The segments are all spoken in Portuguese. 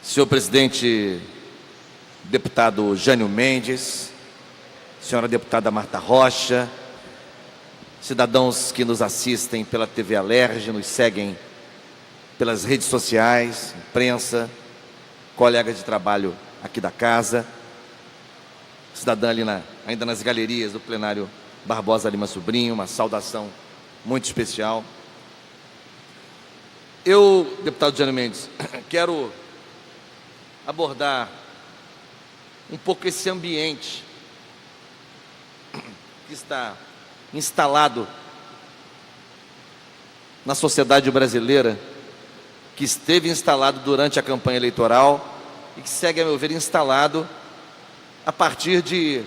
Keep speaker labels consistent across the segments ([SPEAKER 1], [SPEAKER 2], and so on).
[SPEAKER 1] Senhor presidente, deputado Jânio Mendes, senhora deputada Marta Rocha, cidadãos que nos assistem pela TV Alerj, nos seguem pelas redes sociais, imprensa, colegas de trabalho aqui da casa, cidadã ali ainda nas galerias do plenário Barbosa Lima Sobrinho, uma saudação muito especial. Eu, deputado Jânio Mendes, quero abordar um pouco esse ambiente que está instalado na sociedade brasileira, que esteve instalado durante a campanha eleitoral e que segue, a meu ver, instalado a partir de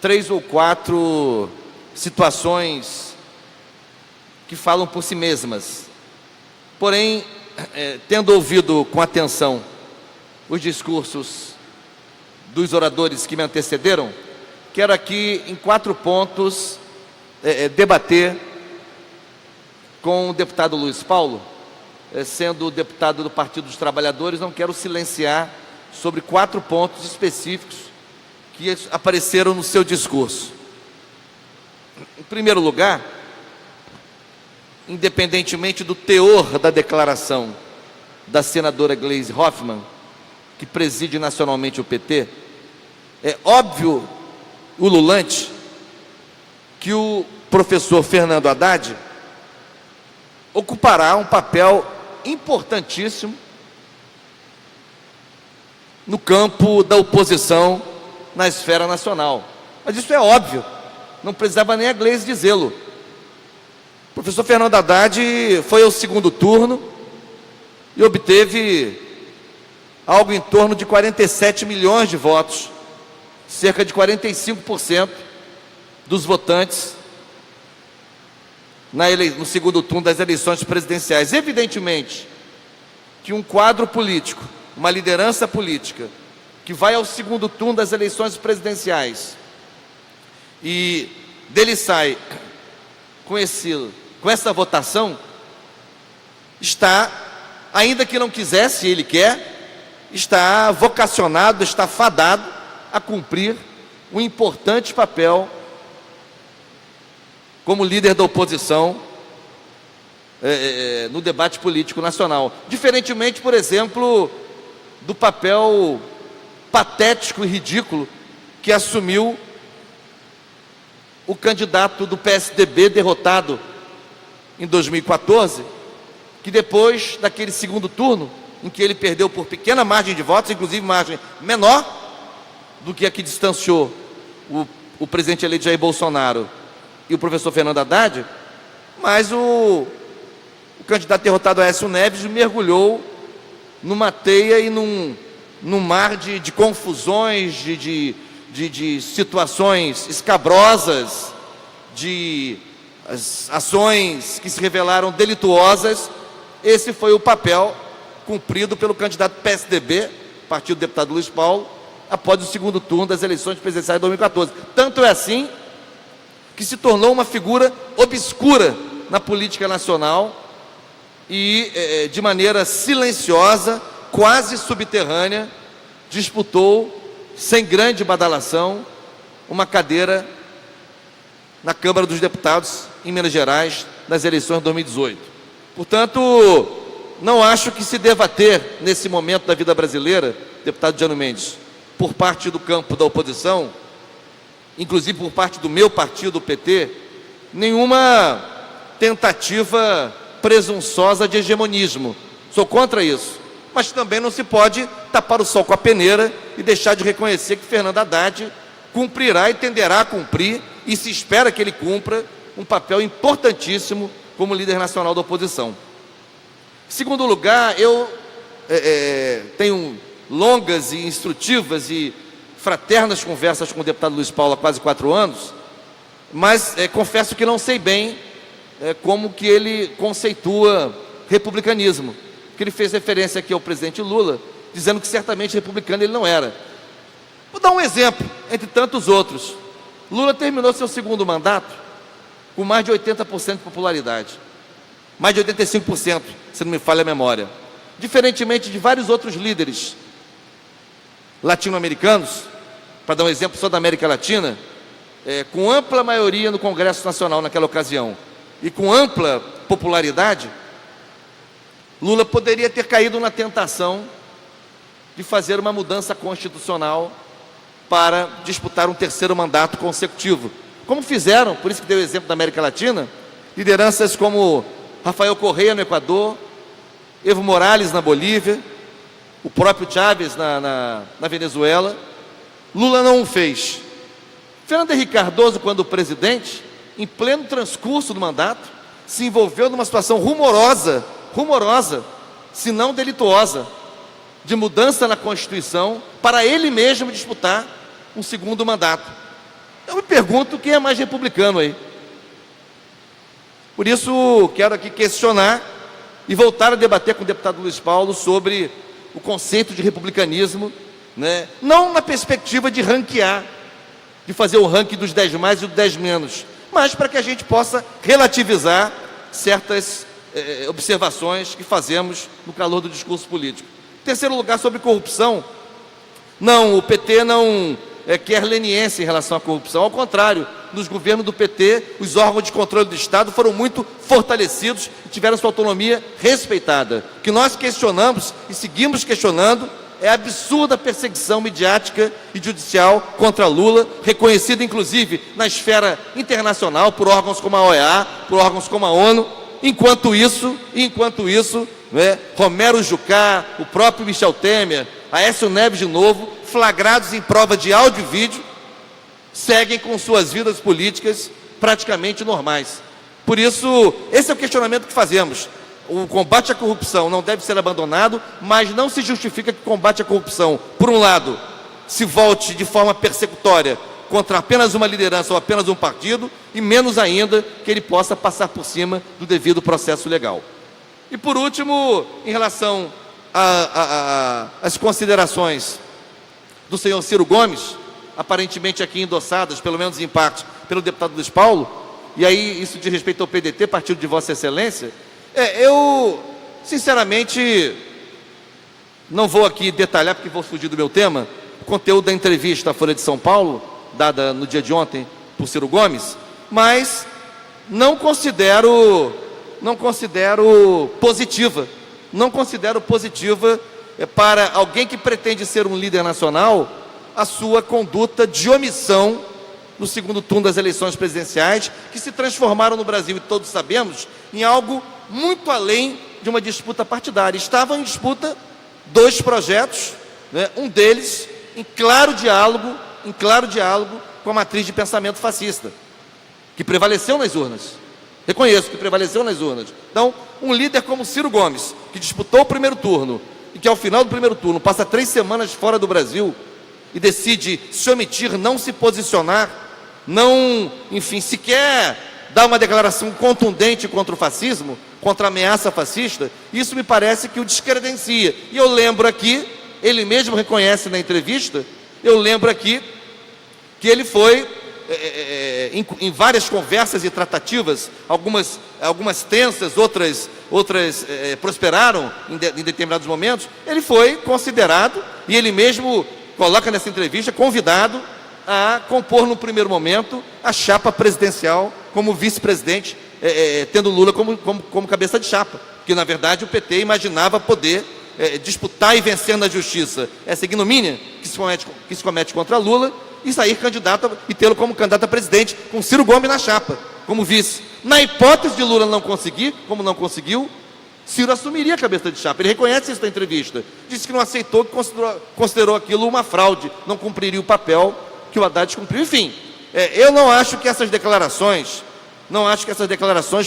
[SPEAKER 1] 3 ou 4 situações que falam por si mesmas. Porém, tendo ouvido com atenção os discursos dos oradores que me antecederam, quero aqui, em 4 pontos, debater com o deputado Luiz Paulo. Sendo deputado do Partido dos Trabalhadores, não quero silenciar sobre 4 pontos específicos que apareceram no seu discurso. Em primeiro lugar, independentemente do teor da declaração da senadora Gleisi Hoffmann, que preside nacionalmente o PT, é óbvio, ululante, que o professor Fernando Haddad ocupará um papel importantíssimo no campo da oposição na esfera nacional. Mas isso é óbvio, não precisava nem a Gleisi dizê-lo. O professor Fernando Haddad foi ao segundo turno e obteve algo em torno de 47 milhões de votos, cerca de 45% dos votantes no segundo turno das eleições presidenciais. Evidentemente que um quadro político, uma liderança política, que vai ao segundo turno das eleições presidenciais e dele sai com essa votação, está, ainda que não quisesse, ele quer, está vocacionado, está fadado a cumprir um importante papel como líder da oposição no debate político nacional. Diferentemente, por exemplo, do papel patético e ridículo que assumiu o candidato do PSDB derrotado em 2014, que depois daquele segundo turno, em que ele perdeu por pequena margem de votos, inclusive margem menor do que a que distanciou o presidente eleito Jair Bolsonaro e o professor Fernando Haddad, mas o candidato derrotado Aécio Neves mergulhou numa teia e num mar de confusões, de situações escabrosas, de ações que se revelaram delituosas. Esse foi o papel cumprido pelo candidato PSDB, partido do deputado Luiz Paulo, após o segundo turno das eleições presidenciais de 2014. Tanto é assim que se tornou uma figura obscura na política nacional e, de maneira silenciosa, quase subterrânea, disputou, sem grande badalação, uma cadeira na Câmara dos Deputados, em Minas Gerais, nas eleições de 2018. Portanto, não acho que se deva ter, nesse momento da vida brasileira, deputado Jânio Mendes, por parte do campo da oposição, inclusive por parte do meu partido, o PT, nenhuma tentativa presunçosa de hegemonismo. Sou contra isso. Mas também não se pode tapar o sol com a peneira e deixar de reconhecer que Fernando Haddad cumprirá e tenderá a cumprir, e se espera que ele cumpra, um papel importantíssimo como líder nacional da oposição. Em segundo lugar, eu tenho longas e instrutivas e fraternas conversas com o deputado Luiz Paulo há quase 4 anos, mas confesso que não sei bem como que ele conceitua republicanismo, que ele fez referência aqui ao presidente Lula, dizendo que certamente republicano ele não era. Vou dar um exemplo, entre tantos outros. Lula terminou seu segundo mandato com mais de 80% de popularidade, mais de 85%, se não me falha a memória. diferentemente de vários outros líderes latino-americanos, para dar um exemplo só da América Latina, com ampla maioria no Congresso Nacional naquela ocasião e com ampla popularidade, Lula poderia ter caído na tentação de fazer uma mudança constitucional para disputar um terceiro mandato consecutivo, como fizeram, por isso que deu o exemplo da América Latina, lideranças como Rafael Correa no Equador, Evo Morales na Bolívia, o próprio Chávez na Venezuela. Lula não o fez. Fernando Henrique Cardoso, quando presidente, em pleno transcurso do mandato, se envolveu numa situação rumorosa, se não delituosa, de mudança na Constituição, para ele mesmo disputar um segundo mandato. Eu me pergunto quem é mais republicano aí. Por isso, quero aqui questionar e voltar a debater com o deputado Luiz Paulo sobre o conceito de republicanismo, né? Não na perspectiva de ranquear, de fazer o ranking dos 10 mais e dos 10 menos, mas para que a gente possa relativizar certas observações que fazemos no calor do discurso político. Em terceiro lugar, sobre corrupção, não, o PT não quer leniência em relação à corrupção, ao contrário, nos governos do PT, os órgãos de controle do Estado foram muito fortalecidos e tiveram sua autonomia respeitada. O que nós questionamos e seguimos questionando é a absurda perseguição midiática e judicial contra Lula, reconhecida inclusive na esfera internacional por órgãos como a OEA, por órgãos como a ONU. Enquanto isso, Romero Jucá, o próprio Michel Temer, Aécio Neves de novo, flagrados em prova de áudio e vídeo, seguem com suas vidas políticas praticamente normais. Por isso, esse é o questionamento que fazemos. O combate à corrupção não deve ser abandonado, mas não se justifica que o combate à corrupção, por um lado, se volte de forma persecutória contra apenas uma liderança ou apenas um partido, e menos ainda que ele possa passar por cima do devido processo legal. E por último, em relação às considerações do senhor Ciro Gomes, aparentemente aqui endossadas, pelo menos em parte, pelo deputado Luiz Paulo, e aí isso diz respeito ao PDT, partido de Vossa Excelência, eu, sinceramente, não vou aqui detalhar, porque vou fugir do meu tema, o conteúdo da entrevista à Folha de São Paulo, dada no dia de ontem por Ciro Gomes, mas não considero positiva para alguém que pretende ser um líder nacional, a sua conduta de omissão no segundo turno das eleições presidenciais, que se transformaram no Brasil, e todos sabemos, em algo muito além de uma disputa partidária. Estavam em disputa dois projetos, né? Um deles em claro diálogo com a matriz de pensamento fascista, que prevaleceu nas urnas. Reconheço que prevaleceu nas urnas. Então, um líder como Ciro Gomes, que disputou o primeiro turno, e que ao final do primeiro turno passa 3 semanas fora do Brasil, e decide se omitir, não se posicionar, não, enfim, sequer dar uma declaração contundente contra o fascismo, contra a ameaça fascista, isso me parece que o descredencia. E eu lembro aqui, ele mesmo reconhece na entrevista, eu lembro aqui que ele foi, em várias conversas e tratativas, algumas tensas, outras prosperaram em determinados momentos, ele foi considerado, e ele mesmo coloca nessa entrevista, convidado a compor no primeiro momento a chapa presidencial como vice-presidente, tendo Lula como cabeça de chapa, porque na verdade o PT imaginava poder disputar e vencer na justiça essa ignomínia que se comete contra Lula, e sair candidato e tê-lo como candidato a presidente, com Ciro Gomes na chapa, como vice. Na hipótese de Lula não conseguir, como não conseguiu, Ciro assumiria a cabeça de chapa. Ele reconhece isso na entrevista. Disse que não aceitou, que considerou aquilo uma fraude, não cumpriria o papel que o Haddad cumpriu. Enfim, eu não acho que essas declarações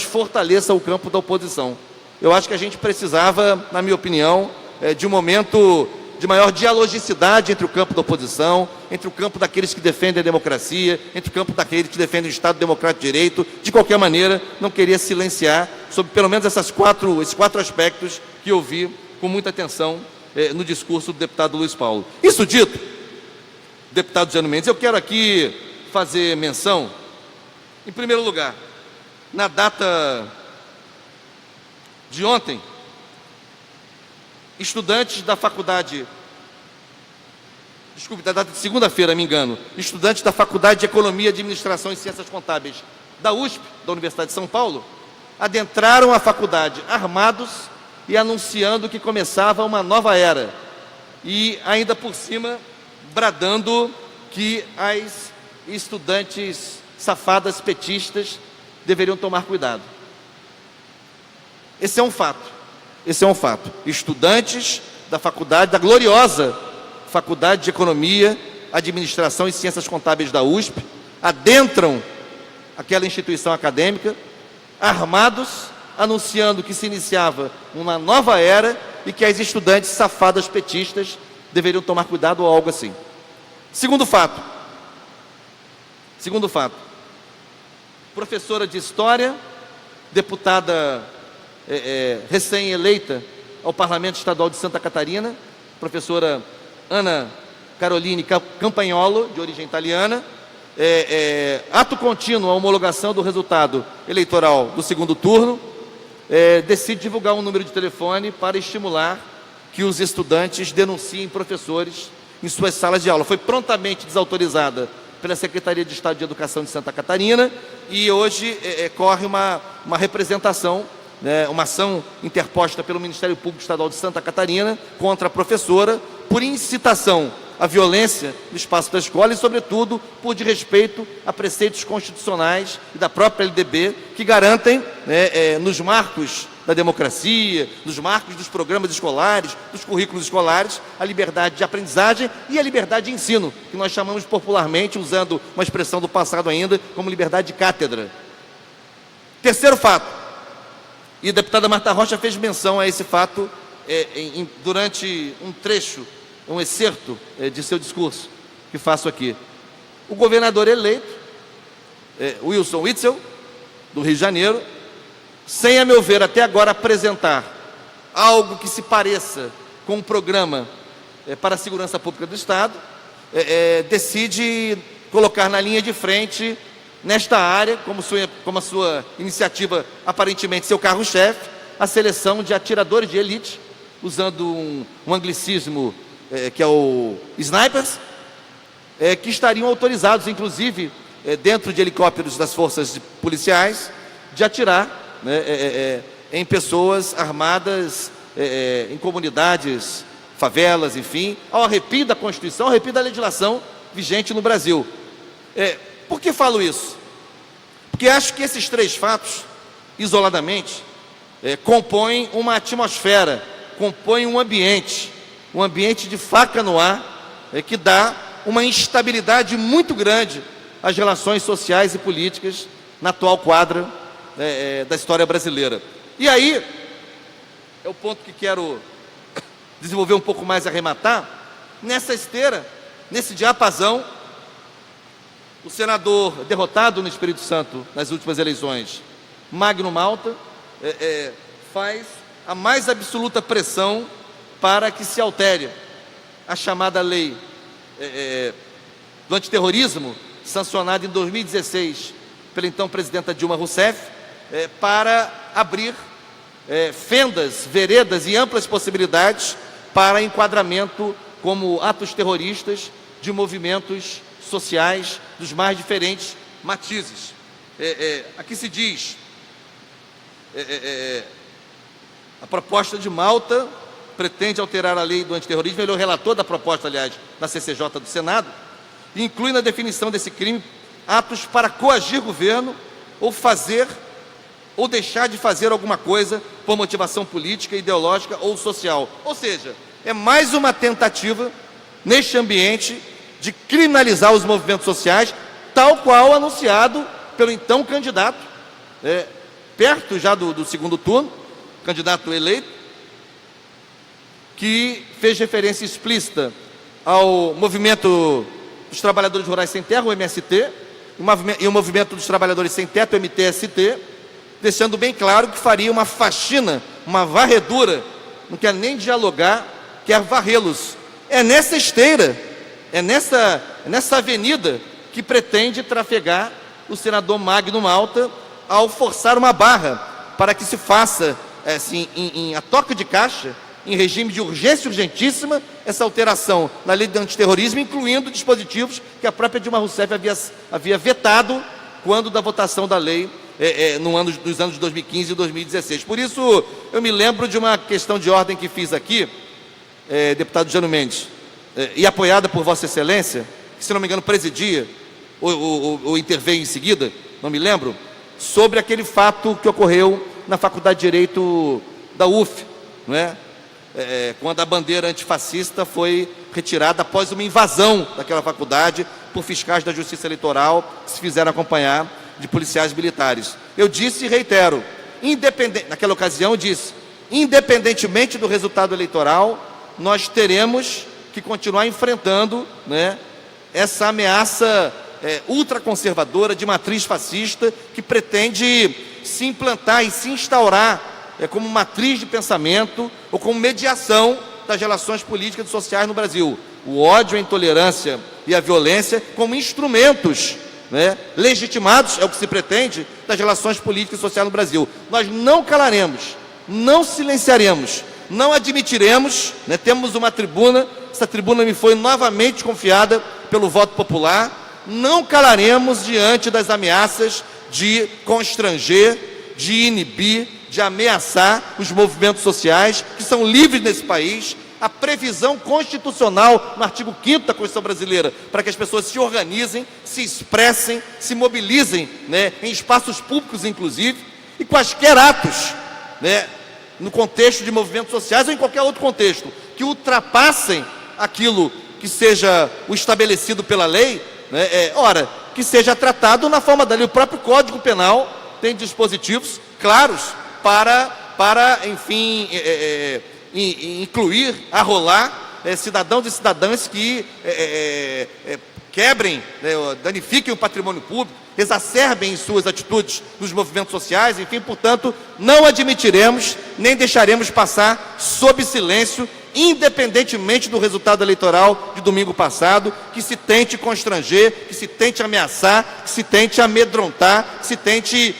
[SPEAKER 1] fortaleçam o campo da oposição. Eu acho que a gente precisava, na minha opinião, de um momento de maior dialogicidade entre o campo da oposição, entre o campo daqueles que defendem a democracia, entre o campo daqueles que defendem o Estado Democrático de Direito. De qualquer maneira, não queria silenciar sobre pelo menos esses quatro aspectos que eu vi com muita atenção no discurso do deputado Luiz Paulo. Isso dito, deputado Jânio Mendes, eu quero aqui fazer menção, em primeiro lugar, na data de ontem, estudantes da faculdade, desculpe, da data de segunda-feira, me engano, estudantes da Faculdade de Economia, Administração e Ciências Contábeis da USP, da Universidade de São Paulo, adentraram a faculdade armados e anunciando que começava uma nova era. E ainda por cima, bradando que as estudantes safadas petistas deveriam tomar cuidado. Esse é um fato. Esse é um fato. Estudantes da faculdade, da gloriosa Faculdade de Economia, Administração e Ciências Contábeis da USP, adentram aquela instituição acadêmica, armados, anunciando que se iniciava uma nova era e que as estudantes safadas petistas deveriam tomar cuidado ou algo assim. Segundo fato, professora de História, deputada recém-eleita ao Parlamento Estadual de Santa Catarina, professora Ana Caroline Campagnolo, de origem italiana, ato contínuo à homologação do resultado eleitoral do segundo turno, decide divulgar um número de telefone para estimular que os estudantes denunciem professores em suas salas de aula. Foi prontamente desautorizada pela Secretaria de Estado de Educação de Santa Catarina e hoje corre uma representação, uma ação interposta pelo Ministério Público Estadual de Santa Catarina contra a professora por incitação à violência no espaço da escola e, sobretudo, por desrespeito a preceitos constitucionais e da própria LDB que garantem, nos marcos da democracia, nos marcos dos programas escolares, dos currículos escolares, a liberdade de aprendizagem e a liberdade de ensino, que nós chamamos popularmente, usando uma expressão do passado ainda, como liberdade de cátedra. Terceiro fato, e a deputada Marta Rocha fez menção a esse fato durante um trecho, um excerto de seu discurso, que faço aqui. O governador eleito, Wilson Witzel, do Rio de Janeiro, sem, a meu ver, até agora apresentar algo que se pareça com um programa para a segurança pública do Estado, decide colocar na linha de frente, nesta área, como a sua iniciativa, aparentemente seu carro-chefe, a seleção de atiradores de elite, usando um anglicismo que é o snipers, que estariam autorizados, inclusive, dentro de helicópteros das forças policiais, de atirar em pessoas armadas em comunidades, favelas, enfim, ao arrepio da Constituição, ao arrepio da legislação vigente no Brasil. Por que falo isso? Porque acho que esses três fatos, isoladamente, compõem uma atmosfera, compõem um ambiente de faca no ar, que dá uma instabilidade muito grande às relações sociais e políticas na atual quadra da história brasileira. E aí, é o ponto que quero desenvolver um pouco mais e arrematar. Nessa esteira, nesse diapasão, o senador derrotado no Espírito Santo nas últimas eleições, Magno Malta, faz a mais absoluta pressão para que se altere a chamada lei do antiterrorismo, sancionada em 2016 pela então presidenta Dilma Rousseff, para abrir fendas, veredas e amplas possibilidades para enquadramento como atos terroristas de movimentos sociais dos mais diferentes matizes. Aqui se diz, a proposta de Malta pretende alterar a lei do antiterrorismo, ele é o relator da proposta, aliás, na CCJ do Senado, e inclui na definição desse crime atos para coagir governo ou fazer ou deixar de fazer alguma coisa por motivação política, ideológica ou social. Ou seja, é mais uma tentativa, neste ambiente, de criminalizar os movimentos sociais, tal qual anunciado pelo então candidato, perto já do segundo turno, candidato eleito, que fez referência explícita ao movimento dos trabalhadores rurais sem terra, o MST, e o movimento dos trabalhadores sem teto, o MTST, deixando bem claro que faria uma faxina, uma varredura, não quer nem dialogar, quer varrê-los. É nessa esteira, é nessa avenida que pretende trafegar o senador Magno Malta ao forçar uma barra para que se faça, assim, a toque de caixa, em regime de urgência urgentíssima essa alteração na lei de antiterrorismo, incluindo dispositivos que a própria Dilma Rousseff havia vetado quando da votação da lei nos anos de 2015 e 2016. Por isso, eu me lembro de uma questão de ordem que fiz aqui, deputado Jânio Mendes, e apoiada por Vossa Excelência, que, se não me engano, presidia ou interveio em seguida, não me lembro, sobre aquele fato que ocorreu na Faculdade de Direito da UF, não é? Quando a bandeira antifascista foi retirada após uma invasão daquela faculdade por fiscais da Justiça Eleitoral que se fizeram acompanhar de policiais militares. Eu disse e reitero, naquela ocasião eu disse, independentemente do resultado eleitoral, nós teremos que continuar enfrentando, né, essa ameaça ultraconservadora de matriz fascista que pretende se implantar e se instaurar como matriz de pensamento ou como mediação das relações políticas e sociais no Brasil. O ódio, a intolerância e a violência como instrumentos, né, legitimados, é o que se pretende, das relações políticas e sociais no Brasil. Nós não calaremos, não silenciaremos, não admitiremos, né, temos uma tribuna, essa tribuna me foi novamente confiada pelo voto popular, não calaremos diante das ameaças de constranger, de inibir, de ameaçar os movimentos sociais que são livres nesse país, a previsão constitucional no artigo 5º da Constituição Brasileira, para que as pessoas se organizem, se expressem, se mobilizem, né, em espaços públicos, inclusive, e quaisquer atos, né, no contexto de movimentos sociais ou em qualquer outro contexto, que ultrapassem aquilo que seja o estabelecido pela lei, né, que seja tratado na forma da lei. O próprio Código Penal tem dispositivos claros para enfim, incluir, arrolar cidadãos e cidadãs que quebrem, né, danifiquem o patrimônio público, exacerbem em suas atitudes nos movimentos sociais, enfim, portanto, não admitiremos, nem deixaremos passar sob silêncio, independentemente do resultado eleitoral de domingo passado, que se tente constranger, que se tente ameaçar, que se tente amedrontar, que se tente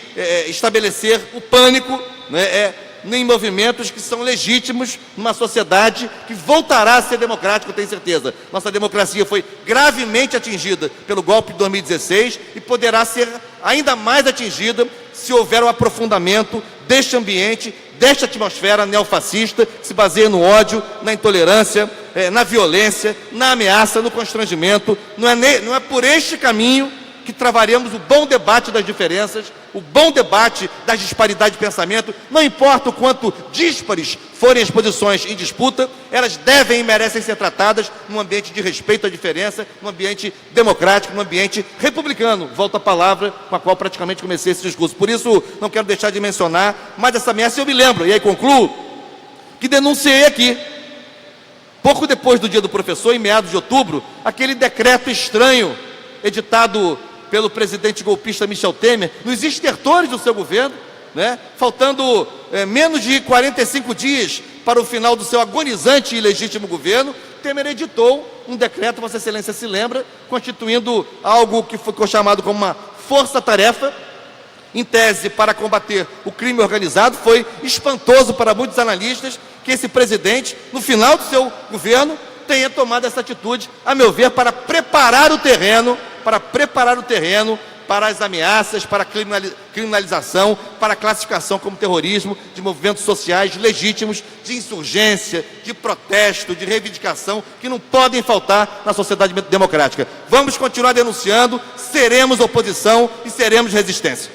[SPEAKER 1] estabelecer o pânico, né, em movimentos que são legítimos numa sociedade que voltará a ser democrática, eu tenho certeza. Nossa democracia foi gravemente atingida pelo golpe de 2016 e poderá ser ainda mais atingida se houver um aprofundamento deste ambiente, desta atmosfera neofascista que se baseia no ódio, na intolerância, na violência, na ameaça, no constrangimento. Não é por este caminho que travaremos o bom debate das diferenças, o bom debate das disparidades de pensamento. Não importa o quanto díspares forem as posições em disputa, elas devem e merecem ser tratadas num ambiente de respeito à diferença, num ambiente democrático, num ambiente republicano. Volto à palavra com a qual praticamente comecei esse discurso. Por isso, não quero deixar de mencionar mais essa ameaça. Eu me lembro, e aí concluo, que denunciei aqui, pouco depois do Dia do Professor, em meados de outubro, aquele decreto estranho editado pelo presidente golpista Michel Temer, nos estertores do seu governo, né? Faltando menos de 45 dias para o final do seu agonizante e ilegítimo governo, Temer editou um decreto, Vossa Excelência se lembra, constituindo algo que ficou chamado como uma força-tarefa, em tese para combater o crime organizado. Foi espantoso para muitos analistas que esse presidente, no final do seu governo, tenha tomado essa atitude, a meu ver, para preparar o terreno para as ameaças, para a criminalização, para a classificação como terrorismo de movimentos sociais legítimos, de insurgência, de protesto, de reivindicação, que não podem faltar na sociedade democrática. Vamos continuar denunciando, seremos oposição e seremos resistência.